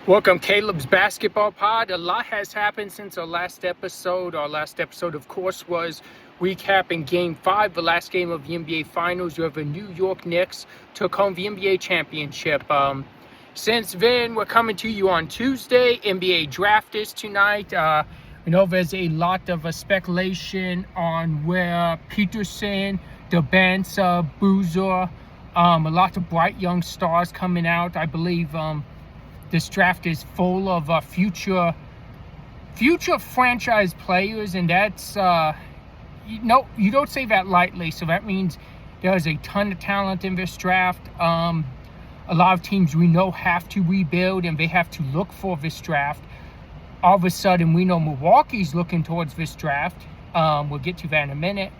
Welcome, Caleb's Basketball Pod. A lot has happened since our last episode. Our last episode, of course, was recapping Game 5, the last game of the NBA Finals, where the New York Knicks took home the NBA Championship. Since then, we're coming to you on Tuesday. NBA Draft is tonight. We know there's a lot of speculation on where Peterson, Debanza, Boozer, a lot of bright young stars coming out. I believe this draft is full of future franchise players, and that's you don't say that lightly. So that means there's a ton of talent in this draft. A lot of teams we know have to rebuild, and they have to look for this draft. All of a sudden, we know Milwaukee's looking towards this draft. We'll get to that in a minute.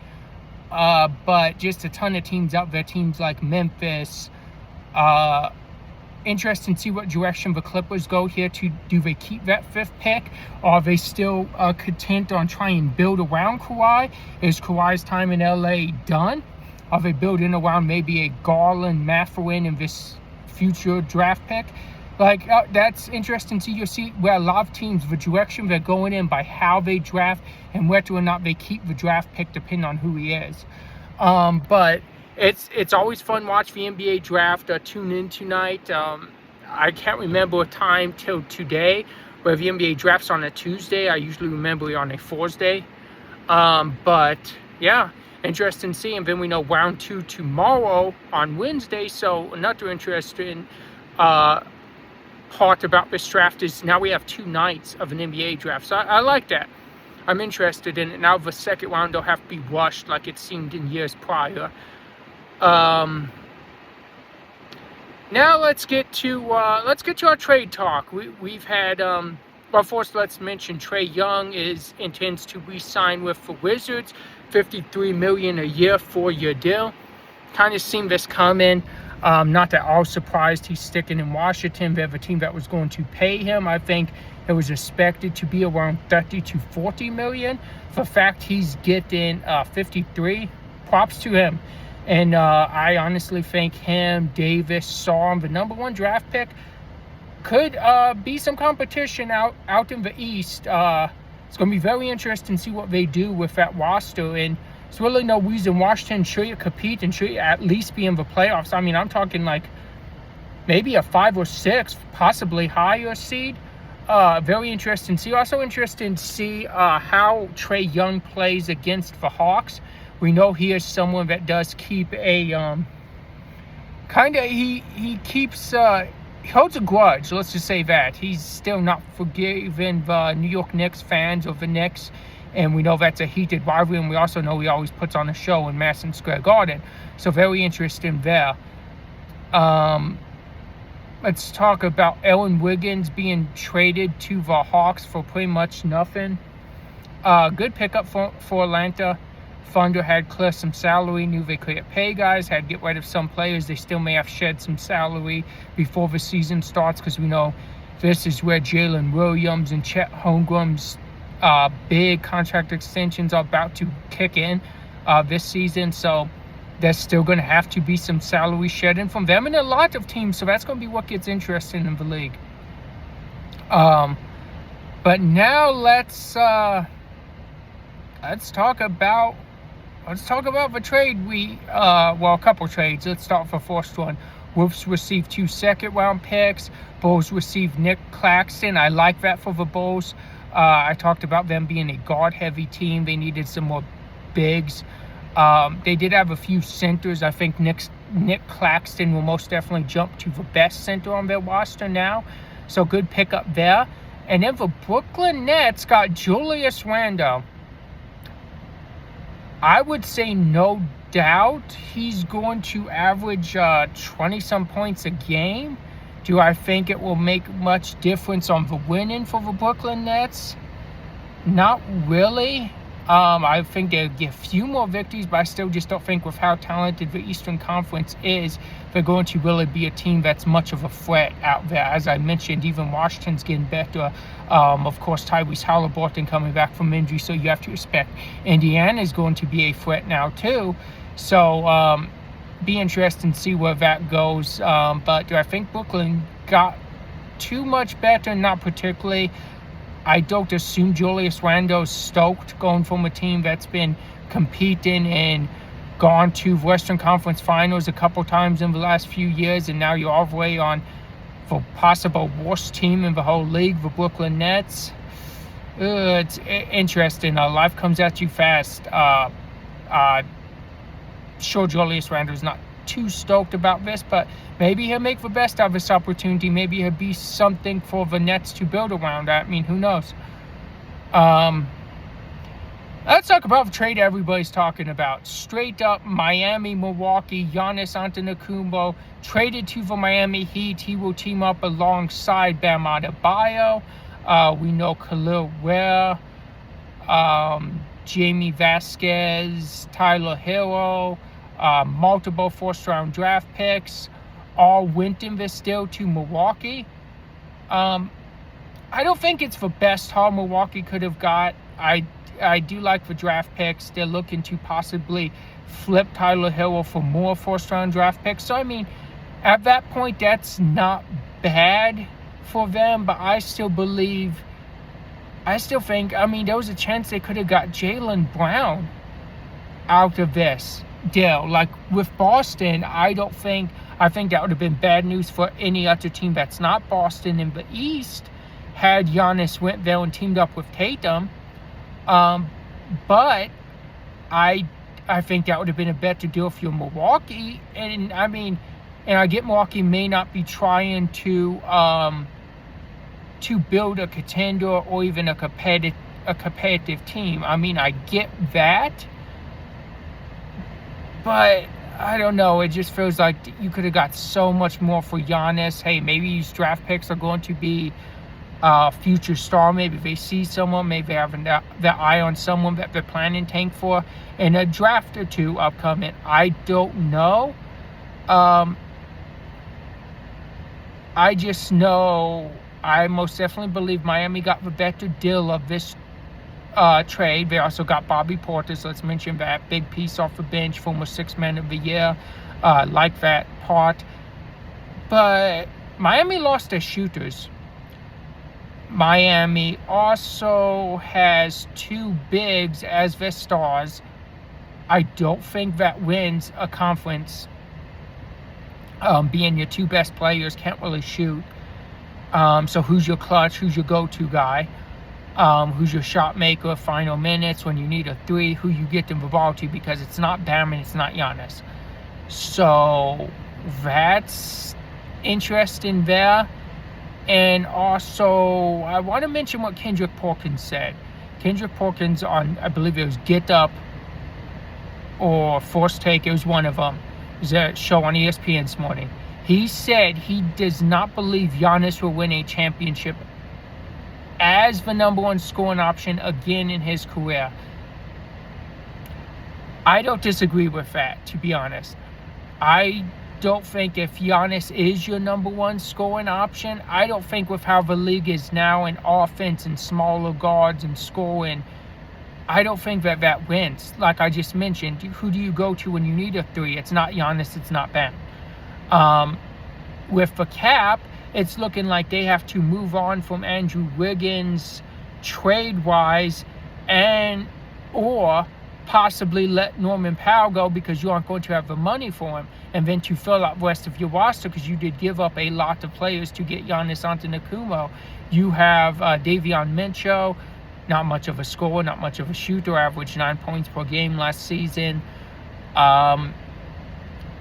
But just a ton of teams out there, teams like Memphis. Interesting to see what direction the Clippers go here. Do they keep that fifth pick? Or are they still content on trying and build around Kawhi? Is Kawhi's time in LA done? Are they building around maybe a Garland, Mathurin in this future draft pick? That's interesting to see where a lot of teams, the direction they're going in by how they draft and whether or not they keep the draft pick depending on who he is. But it's always fun watch the NBA draft. Tune in tonight. I can't remember a time till today where the NBA draft's on a Tuesday. I usually remember it on a Thursday. But yeah, interesting to see. And then we know round 2 tomorrow on Wednesday. So another interesting part about this draft is now we have 2 nights of an NBA draft. So I like that. I'm interested in it. Now the second round don't have to be rushed like it seemed in years prior. Now let's get to our trade talk. We've had first let's mention Trae Young intends to re-sign with the Wizards, $53 million a year, 4-year deal. Kind of seen this coming. Not that I was surprised he's sticking in Washington. They have a team that was going to pay him. I think it was expected to be around 30 to 40 million. For the fact he's getting 53, props to him. And I honestly think him, Davis, Sarm, the number 1 draft pick, could be some competition out in the East. It's going to be very interesting to see what they do with that roster. And there's really no reason Washington should compete and should at least be in the playoffs. I mean, I'm talking like maybe a 5 or 6, possibly higher seed. Very interesting to see. Also interesting to see how Trae Young plays against the Hawks. We know he is someone that does keep a he holds a grudge. Let's just say that he's still not forgiving the New York Knicks fans of the Knicks, and we know that's a heated rivalry. And we also know he always puts on a show in Madison Square Garden. So very interesting there. Let's talk about Aaron Wiggins being traded to the Hawks for pretty much nothing. Good pickup for Atlanta. Thunder had cleared some salary, knew they couldn't pay guys, had to get rid of some players. They still may have shed some salary before the season starts, because we know this is where Jalen Williams and Chet Holmgren's big contract extensions are about to kick in this season. So there's still going to have to be some salary shedding from them and a lot of teams. So that's going to be what gets interesting in the league. But now let's talk about the trade. A couple trades. Let's start with the first one. Wolves received 2 second-round picks. Bulls received Nick Claxton. I like that for the Bulls. I talked about them being a guard-heavy team. They needed some more bigs. They did have a few centers. I think Nick Claxton will most definitely jump to the best center on their roster now. So good pickup there. And then the Brooklyn Nets got Julius Randle. I would say no doubt he's going to average 20-some points a game. Do I think it will make much difference on the winning for the Brooklyn Nets? Not really. I think they'll get a few more victories, but I still just don't think with how talented the Eastern Conference is, they're going to really be a team that's much of a threat out there. As I mentioned, even Washington's getting better. Of course, Tyrese Halliburton coming back from injury, so you have to expect Indiana is going to be a threat now too. So be interesting to see where that goes. But do I think Brooklyn got too much better, not particularly. I don't assume Julius Randle's stoked going from a team that's been competing and gone to Western Conference Finals a couple times in the last few years, and now you're all the way on for possible worst team in the whole league, the Brooklyn Nets. It's interesting. Life comes at you fast. Sure, Julius Randle's not too stoked about this, but maybe he'll make the best of this opportunity. Maybe he'll be something for the Nets to build around. I mean, who knows? Let's talk about the trade everybody's talking about. Straight up, Miami, Milwaukee, Giannis Antetokounmpo traded to the Miami Heat. He will team up alongside Bam Adebayo. We know Khalil Ware, Jamie Vasquez, Tyler Hero, multiple first-round draft picks, all went in this deal to Milwaukee. I don't think it's the best haul Milwaukee could have got. I do like the draft picks. They're looking to possibly flip Tyler Hero for more first-round draft picks. So, I mean, at that point, that's not bad for them, but I still think, I mean, there was a chance they could have got Jaylen Brown out of this deal. Like with Boston, I think that would have been bad news for any other team that's not Boston in the East had Giannis went there and teamed up with Tatum. But I think that would have been a better deal for Milwaukee. And I mean, and I get Milwaukee may not be trying to build a contender or even a competitive team. I mean, I get that, but I don't know. It just feels like you could have got so much more for Giannis. Hey, maybe these draft picks are going to be future star. Maybe they see someone, maybe they have their eye on someone that they're planning to tank for in a draft or two upcoming. I don't know. I just know I most definitely believe Miami got the better deal of this trade. They also got Bobby Portis. Let's mention that big piece off the bench, former 6th man of the year. Like that part. But Miami lost their shooters. Miami also has 2 bigs as their stars. I don't think that wins a conference. Being your 2 best players can't really shoot. So who's your clutch? Who's your go-to guy? Who's your shot maker, final minutes when you need a 3? Who you get them the ball to, because it's not Bam and it's not Giannis. So that's interesting there. And also, I want to mention what Kendrick Perkins said. Kendrick Perkins on, I believe it was Get Up or First Take, it was one of them. It was a show on ESPN this morning. He said he does not believe Giannis will win a championship as the number 1 scoring option again in his career. I don't disagree with that, to be honest. I don't think if Giannis is your number 1 scoring option, I don't think with how the league is now in offense and smaller guards and scoring, I don't think that wins. Like I just mentioned, who do you go to when you need a 3? It's not Giannis, it's not Bam. With the cap, it's looking like they have to move on from Andrew Wiggins trade-wise and or possibly let Norman Powell go because you aren't going to have the money for him. And then to fill out the rest of your roster, because you did give up a lot of players to get Giannis Antetokounmpo. You have Davion Mitchell, not much of a scorer, not much of a shooter, averaged 9 points per game last season.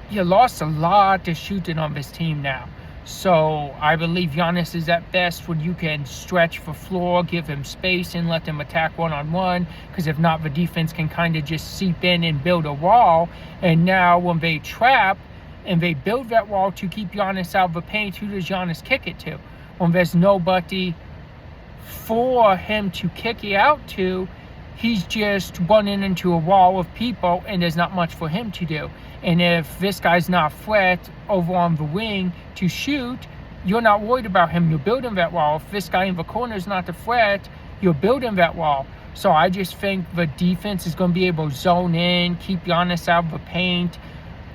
You lost a lot of shooting on this team now. So I believe Giannis is at best when you can stretch the floor, give him space, and let them attack one-on-one. Because if not, the defense can kind of just seep in and build a wall. And now when they trap and they build that wall to keep Giannis out of the paint, who does Giannis kick it to? When there's nobody for him to kick it out to, he's just running into a wall of people, and there's not much for him to do. And if this guy's not threat over on the wing to shoot, you're not worried about him. You're building that wall. If this guy in the corner is not the threat, you're building that wall. So I just think the defense is going to be able to zone in, keep Giannis out of the paint,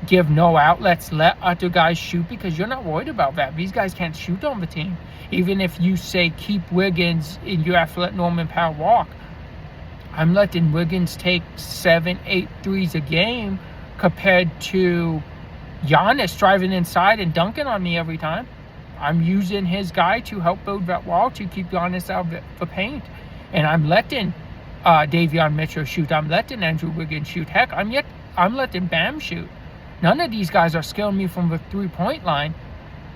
give no outlets, let other guys shoot, because you're not worried about that. These guys can't shoot on the team. Even if you say keep Wiggins and you have to let Norman Powell walk, I'm letting Wiggins take 7-8 threes a game compared to Giannis driving inside and dunking on me every time. I'm using his guy to help build that wall to keep Giannis out of the paint. And I'm letting Davion Mitchell shoot. I'm letting Andrew Wiggins shoot. Heck, I'm letting Bam shoot. None of these guys are scaring me from the three-point line.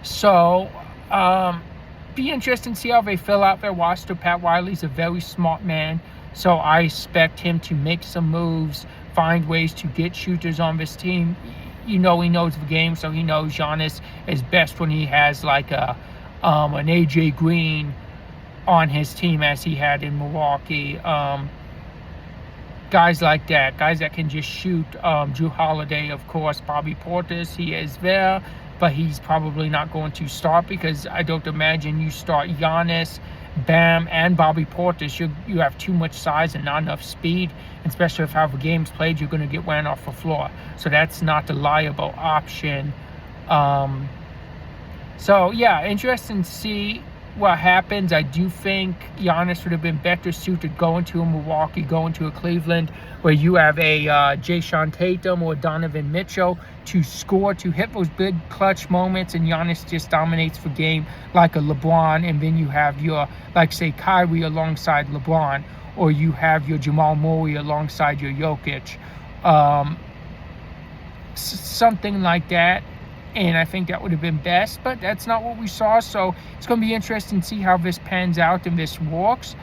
So, be interesting to see how they fill out their roster. Pat Riley's a very smart man, so I expect him to make some moves, find ways to get shooters on this team. He knows the game, so he knows Giannis is best when he has like an AJ Green on his team, as he had in Milwaukee. Guys like that, guys that can just shoot. Jrue Holiday, of course. Bobby Portis, he is there, but he's probably not going to start, because I don't imagine you start Giannis, Bam, and Bobby Portis. You have too much size and not enough speed, especially if how the game's played, you're going to get ran off the floor. So that's not a liable option. So yeah, interesting to see what happens. I do think Giannis would have been better suited going to a Milwaukee, going to a Cleveland, where you have a Jason Tatum or Donovan Mitchell to score, to hit those big clutch moments, and Giannis just dominates the game like a LeBron. And then you have your, like say, Kyrie alongside LeBron, or you have your Jamal Murray alongside your Jokic, something like that. And I think that would have been best, but that's not what we saw. So it's going to be interesting to see how this pans out and this works.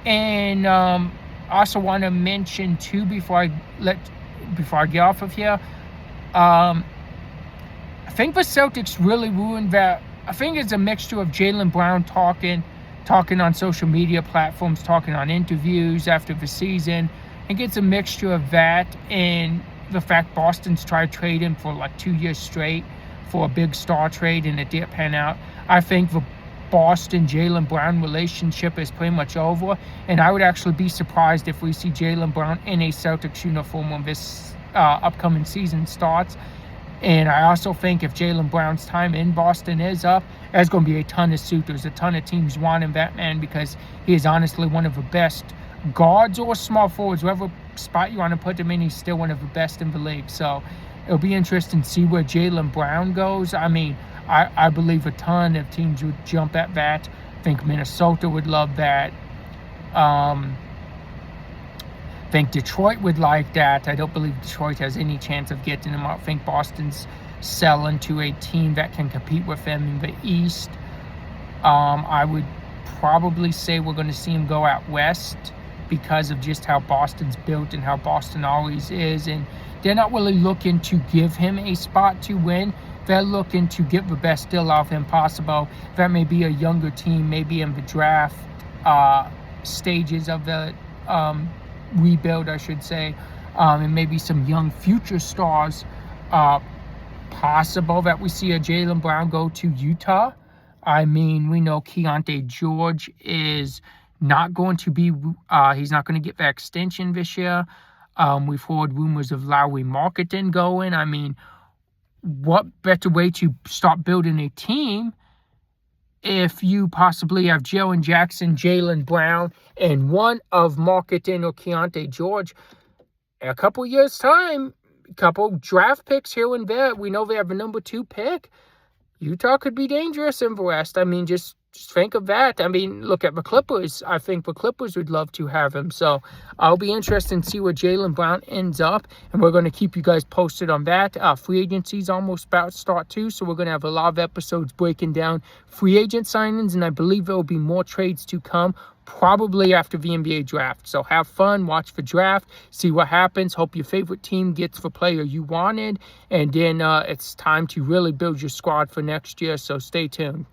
And I also want to mention too, before I get off of here, I think the Celtics really ruined that. I think it's a mixture of Jaylen Brown talking on social media platforms, talking on interviews after the season. I think it's a mixture of that and the fact Boston's tried to trade him for like 2 years straight for a big star trade, and it didn't pan out. I think the Boston-Jaylen Brown relationship is pretty much over, and I would actually be surprised if we see Jaylen Brown in a Celtics uniform when this upcoming season starts. And I also think if Jaylen Brown's time in Boston is up, there's going to be a ton of suitors, a ton of teams wanting that man, because he is honestly one of the best guards or small forwards, whatever spot you want to put him in, he's still one of the best in the league. So it'll be interesting to see where Jaylen Brown goes. I mean, I believe a ton of teams would jump at that. I think Minnesota would love that. I think Detroit would like that. I don't believe Detroit has any chance of getting him out. I think Boston's selling to a team that can compete with them in the East. I would probably say we're going to see him go out west, because of just how Boston's built and how Boston always is. And they're not really looking to give him a spot to win. They're looking to get the best deal out of him possible. That may be a younger team, maybe in the draft stages of the rebuild, I should say. And maybe some young future stars. Possible that we see a Jaylen Brown go to Utah. I mean, we know Keontae George is not going to be, he's not going to get that extension this year. We've heard rumors of Lauri Markkanen going. I mean, what better way to start building a team if you possibly have Jaren Jackson, Jaylen Brown, and one of Markkanen or Keontae George? In a couple years' time, a couple draft picks here and there, we know they have a number 2 pick. Utah could be dangerous in the West. I mean, just think of that. I mean, look at the Clippers. I think the Clippers would love to have him. So I'll be interested to see where Jaylen Brown ends up, and we're going to keep you guys posted on that. Free agency's almost about to start too, so we're going to have a lot of episodes breaking down free agent signings, and I believe there will be more trades to come, probably after the NBA draft. So have fun, watch the draft, see what happens. Hope your favorite team gets the player you wanted, and then it's time to really build your squad for next year, so stay tuned.